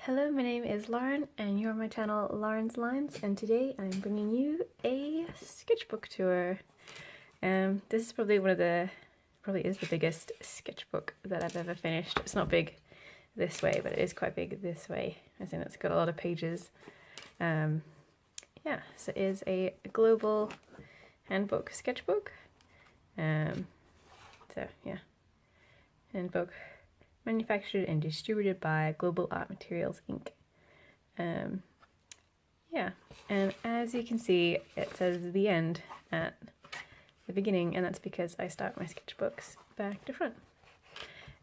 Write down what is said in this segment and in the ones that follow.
Hello, my name is Lauren and you're on my channel Lauren's Lines, and today I'm bringing you a sketchbook tour. This is probably probably is the biggest sketchbook that I've ever finished. It's not big this way, but it is quite big this way, as in it's got a lot of pages. Yeah, so it is a global handbook sketchbook. So yeah, handbook manufactured and distributed by Global Art Materials Inc. Yeah, and as you can see, it says the end at the beginning, and that's because I start my sketchbooks back to front.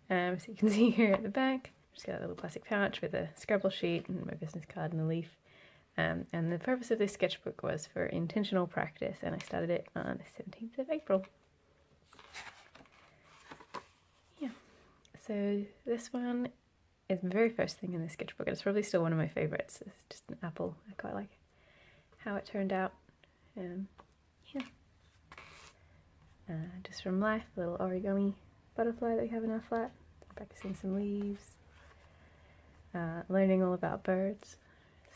So you can see here at the back, just got a little plastic pouch with a scribble sheet and my business card and a leaf. And the purpose of this sketchbook was for intentional practice, and I started it on the 17th of April. So this one is the very first thing in the sketchbook, and it's probably still one of my favourites. It's just an apple. I quite like how it turned out. Yeah. Just from life, a little origami butterfly that we have in our flat. Practicing some leaves. Learning all about birds.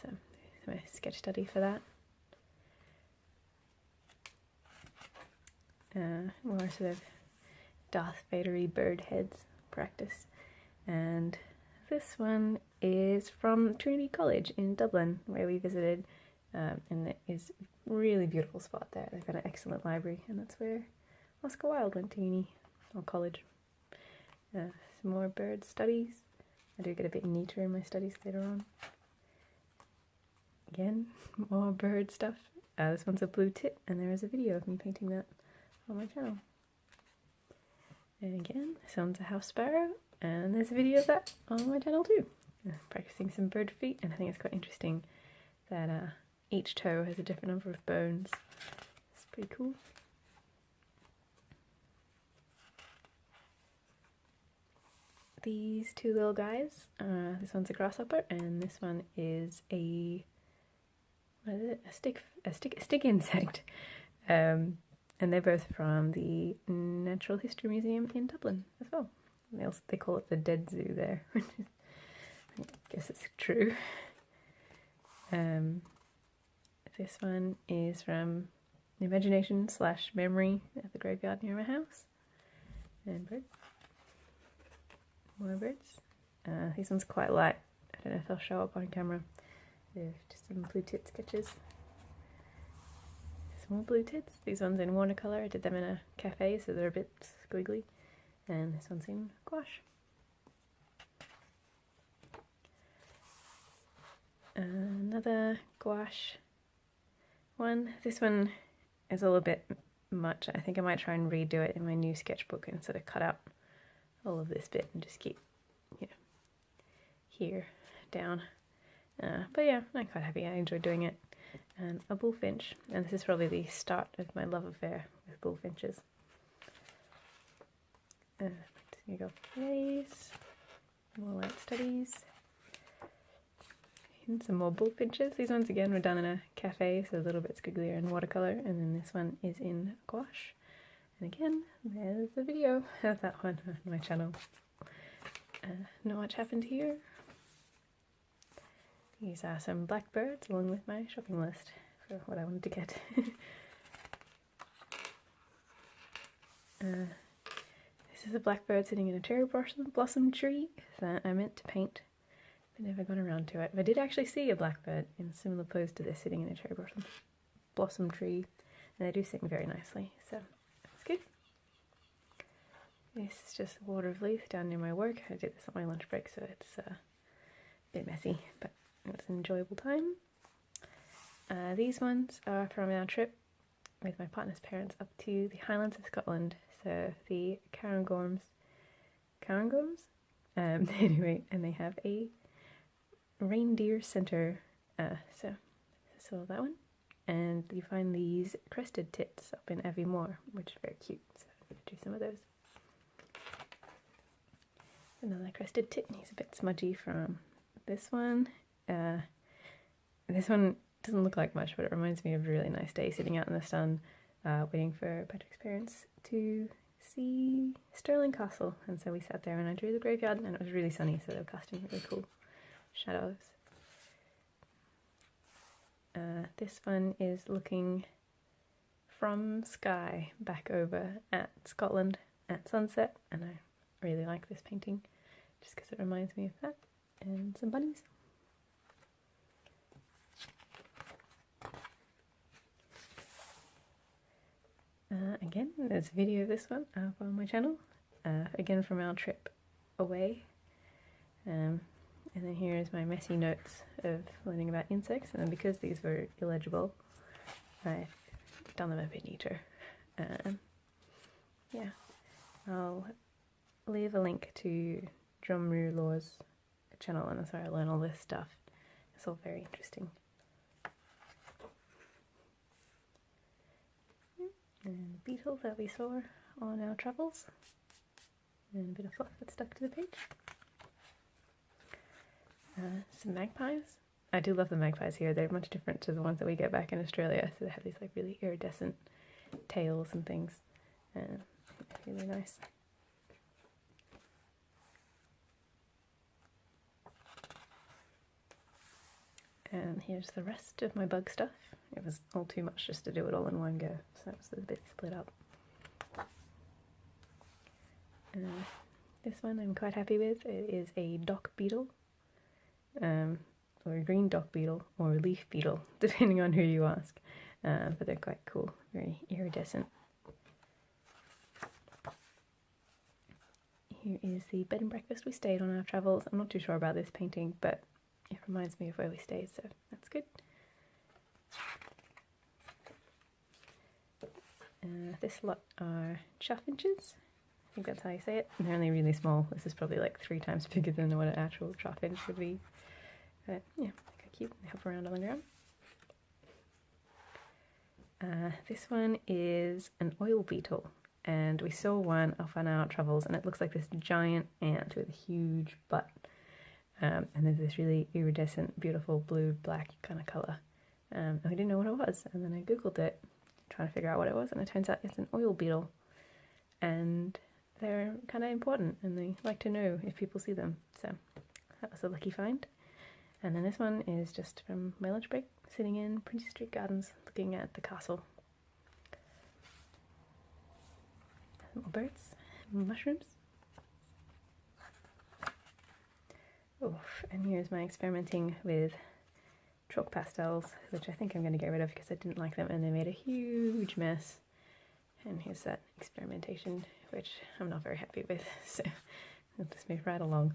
So my sketch study for that. More sort of Darth Vader-y bird heads practice. And this one is from Trinity College in Dublin, where we visited, and it is a really beautiful spot there. They've got an excellent library, and that's where Oscar Wilde went to uni or college. Some more bird studies. I do get a bit neater in my studies later on. Again, more bird stuff. This one's a blue tit, and there is a video of me painting that on my channel. And again, this one's a house sparrow, and there's a video of that on my channel too. Practicing some bird feet, and I think it's quite interesting that each toe has a different number of bones. It's pretty cool. These two little guys, this one's a grasshopper, and this one is what is it? A stick insect. And they're both from the Natural History Museum in Dublin as well. They call it the Dead Zoo there, which is, I guess it's true. This one is from Imagination / Memory at the graveyard near my house. And birds. More birds. These ones quite light. I don't know if they'll show up on camera. They're just some blue tit sketches. More blue tits. These ones in watercolour. I did them in a cafe, so they're a bit squiggly. And this one's in gouache. Another gouache one. This one is a little bit much. I think I might try and redo it in my new sketchbook and sort of cut out all of this bit and just keep, here down. But yeah, I'm quite happy. I enjoy doing it. And a bullfinch, and this is probably the start of my love affair with bullfinches. Here you go, place, more light studies, and some more bullfinches. These ones again were done in a cafe, so a little bit squigglier in watercolour, and then this one is in gouache. And again, there's the video of that one on my channel. Not much happened here. These are some blackbirds along with my shopping list for what I wanted to get. This is a blackbird sitting in a cherry blossom tree that I meant to paint, but never got around to it. But I did actually see a blackbird in a similar pose to this sitting in a cherry blossom tree, and they do sing very nicely, so that's good. This is just a water of leaf down near my work. I did this on my lunch break, so it's a bit messy, but it was an enjoyable time. These ones are from our trip with my partner's parents up to the Highlands of Scotland, so the Cairngorms. Anyway, and they have a reindeer centre, so that one. And you find these crested tits up in Aviemore, which are very cute, so I'm going to do some of those. Another crested tit, and he's a bit smudgy from this one. This one doesn't look like much, but it reminds me of a really nice day sitting out in the sun, waiting for Patrick's parents to see Stirling Castle. And so we sat there and I drew the graveyard, and it was really sunny, so the costume was really cool. shadows. This one is looking from sky back over at Scotland at sunset, and I really like this painting just because it reminds me of that, and some bunnies. Again, there's a video of this one up on my channel, again from our trip away. And then here's my messy notes of learning about insects, and then because these were illegible, I've done them a bit neater. Yeah, I'll leave a link to Drumru Law's channel, and that's where I learn all this stuff. It's all very interesting. And beetle that we saw on our travels, and a bit of fluff that stuck to the page. Some magpies. I do love the magpies here. They're much different to the ones that we get back in Australia. So they have these like really iridescent tails and things. It's really nice. And here's the rest of my bug stuff. It was all too much just to do it all in one go, so it was a bit split up. This one I'm quite happy with. It is a dock beetle, or a green dock beetle, or a leaf beetle, depending on who you ask. But they're quite cool, very iridescent. Here is the bed and breakfast we stayed on our travels. I'm not too sure about this painting, but it reminds me of where we stayed, so that's good. This lot are chaffinches. I think that's how you say it. They're only really small. This is probably like 3 times bigger than what an actual chaffinch would be. But yeah, they're cute. They hop around on the ground. This one is an oil beetle, and we saw one off on our travels, and it looks like this giant ant with a huge butt. And there's this really iridescent, beautiful blue-black kind of colour. And we didn't know what it was, and then I googled it, trying to figure out what it was, and it turns out it's an oil beetle. And they're kind of important, and they like to know if people see them. So that was a lucky find. And then this one is just from my lunch break, sitting in Prince Street Gardens, looking at the castle. Some more birds, mushrooms. Oof, and here's my experimenting with chalk pastels, which I think I'm going to get rid of because I didn't like them and they made a huge mess. And here's that experimentation, which I'm not very happy with, so I'll just move right along.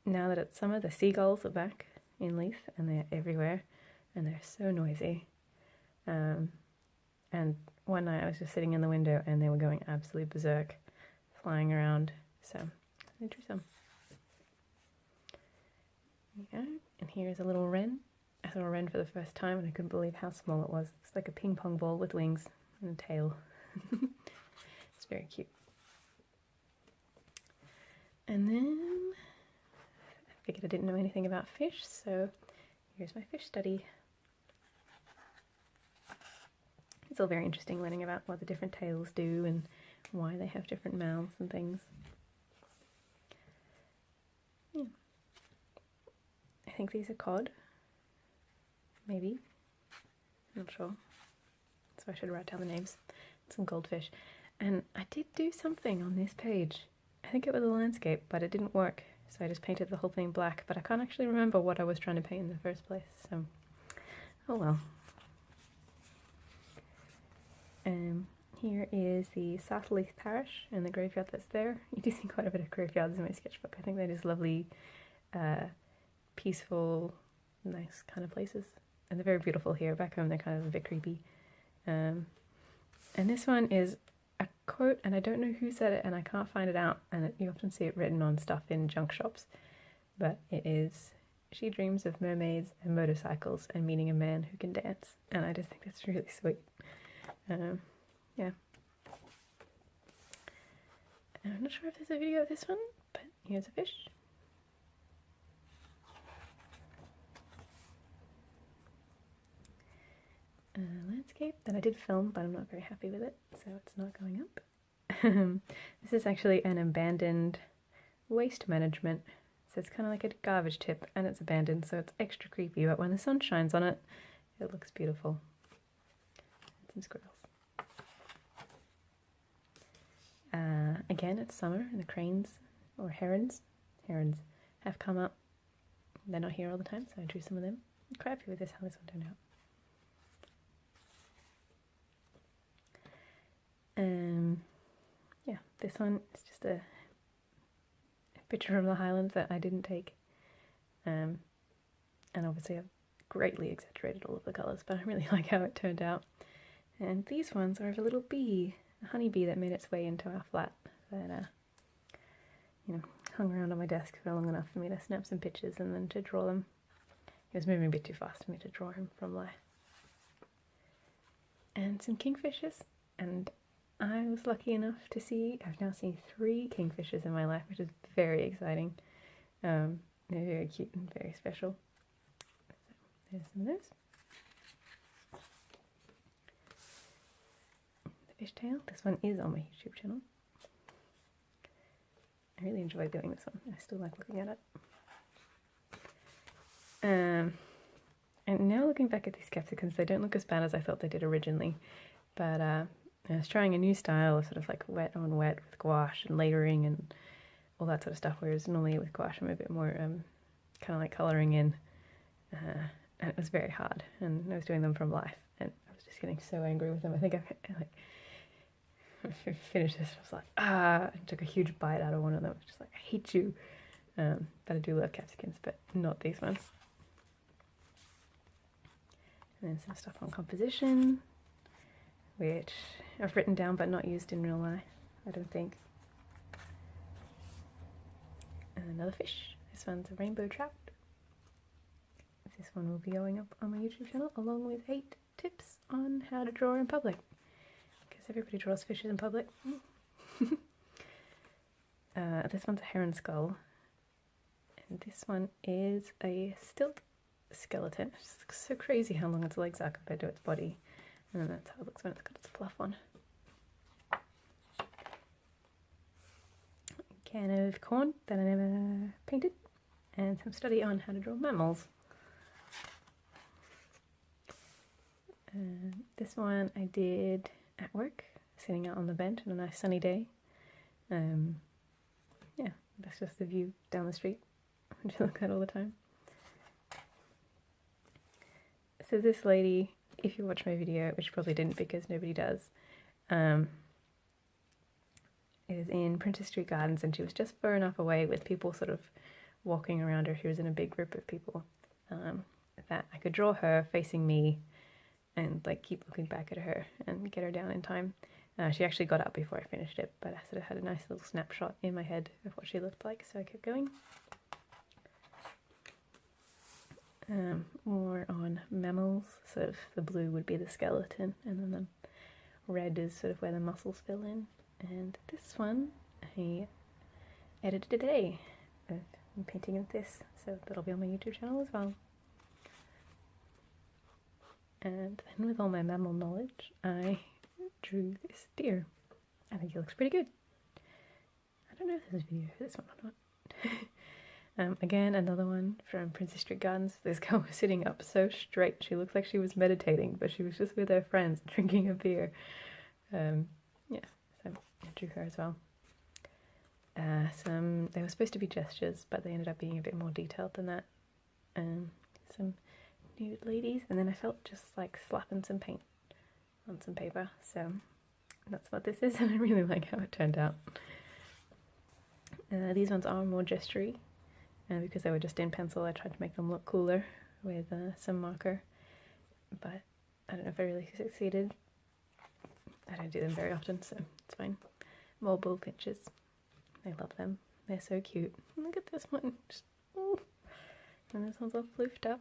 Now that it's summer, the seagulls are back in Leith, and they're everywhere, and they're so noisy. And one night I was just sitting in the window and they were going absolutely berserk, flying around, so I drew some. There you go. And here's a little wren. I saw a wren for the first time and I couldn't believe how small it was. It's like a ping pong ball with wings and a tail. It's very cute. And then I figured I didn't know anything about fish, so here's my fish study. It's all very interesting learning about what the different tails do and why they have different mouths and things. Yeah. I think these are cod. Maybe. I'm not sure. So I should write down the names. Some goldfish. And I did do something on this page. I think it was a landscape, but it didn't work. So I just painted the whole thing black, but I can't actually remember what I was trying to paint in the first place. So, oh well. Here is the South Leith Parish and the graveyard that's there. You do see quite a bit of graveyards in my sketchbook. I think they're just lovely, peaceful, nice kind of places. And they're very beautiful here. Back home they're kind of a bit creepy. And this one is a quote, and I don't know who said it, and I can't find it out. And you often see it written on stuff in junk shops. But it is, "She dreams of mermaids and motorcycles and meeting a man who can dance." And I just think that's really sweet. Yeah. I'm not sure if there's a video of this one, but here's a fish. Landscape that I did film, but I'm not very happy with it, so it's not going up. This is actually an abandoned waste management So it's kind of like a garbage tip, and it's abandoned, so it's extra creepy, but when the sun shines on it, it looks beautiful. Some squirrels. Again, it's summer, and the cranes, or herons, have come up. They're not here all the time, so I drew some of them. I'm quite happy with this, how this one turned out. Yeah, this one is just a picture from the Highlands that I didn't take. And obviously I've greatly exaggerated all of the colours, but I really like how it turned out. And these ones are of a little bee, a honeybee that made its way into our flat that, hung around on my desk for long enough for me to snap some pictures and then to draw them. He was moving a bit too fast for me to draw him from life. And some kingfishers, and I was lucky enough to see, I've now seen 3 kingfishers in my life, which is very exciting. They're very cute and very special. So there's some of those. The fishtail, this one is on my YouTube channel. I really enjoy doing this one. I still like looking at it. And now looking back at these capsicums, they don't look as bad as I thought they did originally. But I was trying a new style of sort of like wet on wet with gouache and layering and all that sort of stuff, whereas normally with gouache I'm a bit more kind of like colouring in, and it was very hard, and I was doing them from life, and I was just getting so angry with them. I think I finished this, I was like, I took a huge bite out of one of them. I was just like, I hate you. But I do love capsicums, but not these ones. And then some stuff on composition, which I've written down but not used in real life, I don't think. And another fish. This one's a rainbow trout. This one will be going up on my YouTube channel along with 8 tips on how to draw in public. Because everybody draws fishes in public. This one's a heron skull. And this one is a stilt skeleton. It's just so crazy how long its legs are compared to its body. And then that's how it looks when it's got its fluff on. A can of corn that I never painted. And some study on how to draw mammals. This one I did at work, sitting out on the bench on a nice sunny day. Yeah, that's just the view down the street, which I look at all the time. So this lady, if you watch my video, which you probably didn't because nobody does, is in Princess Street Gardens, and she was just far enough away with people sort of walking around her. She was in a big group of people that I could draw her facing me and like keep looking back at her and get her down in time. She actually got up before I finished it, but I sort of had a nice little snapshot in my head of what she looked like, so I kept going. More on mammals, sort of the blue would be the skeleton, and then the red is sort of where the muscles fill in. And this one I edited today. I'm painting with this, so that'll be on my YouTube channel as well. And then with all my mammal knowledge, I drew this deer. I think he looks pretty good. I don't know if there's a video for this one or not. Again, another one from Princess Street Gardens. This girl was sitting up so straight. She looked like she was meditating, but she was just with her friends drinking a beer. Yeah, so I drew her as well. They were supposed to be gestures, but they ended up being a bit more detailed than that. Some nude ladies, and then I felt just like slapping some paint on some paper, so that's what this is, and I really like how it turned out. These ones are more gestury, because they were just in pencil. I tried to make them look cooler with some marker, but I don't know if I really succeeded. I don't do them very often, so it's fine. More bullfinches. I love them. They're so cute. Look at this one. Just, ooh. And this one's all floofed up.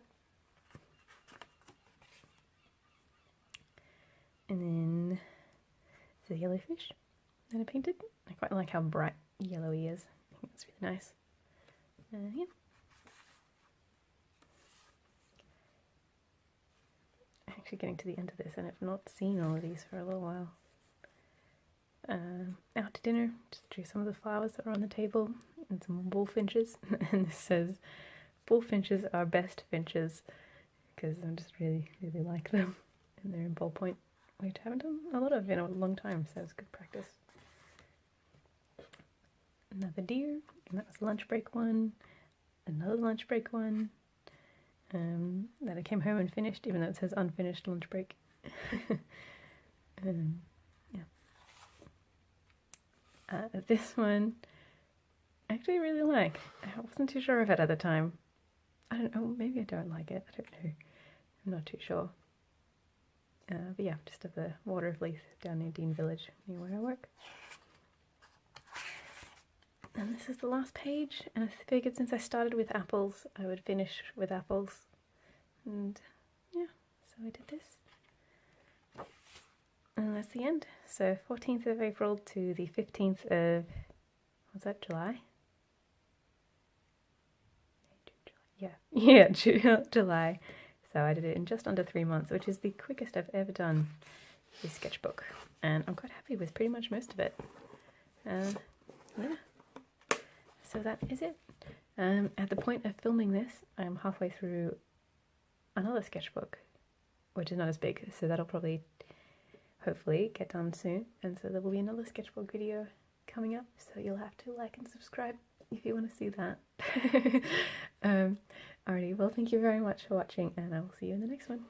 And then the yellowfish that I painted. I quite like how bright yellow he is. I think it's really nice. Yeah. I'm actually getting to the end of this, and I've not seen all of these for a little while. Out to dinner, just drew some of the flowers that were on the table. and some bullfinches. And this says, "Bullfinches are best finches," because I just really, really like them. And they're in ballpoint, which I haven't done a lot of in a long time, so it's good practice. Another deer, and that was the lunch break one. Another lunch break one. That I came home and finished, even though it says unfinished lunch break. Yeah. This one I actually really like. I wasn't too sure of it at the time. I don't know, maybe I don't like it. I don't know. I'm not too sure. But yeah, just of the Water of Leith down near Dean Village, near where I work. And this is the last page, and I figured since I started with apples, I would finish with apples. And yeah, so I did this. And that's the end. So 14th of April to the 15th of, what's that, July? Yeah, July. So I did it in just under 3 months, which is the quickest I've ever done with Sketchbook. And I'm quite happy with pretty much most of it. Yeah. So that is it. At the point of filming this, I'm halfway through another sketchbook, which is not as big, so that'll probably, hopefully, get done soon. And so there will be another sketchbook video coming up, so you'll have to like and subscribe if you want to see that. Alrighty, well, thank you very much for watching, and I will see you in the next one.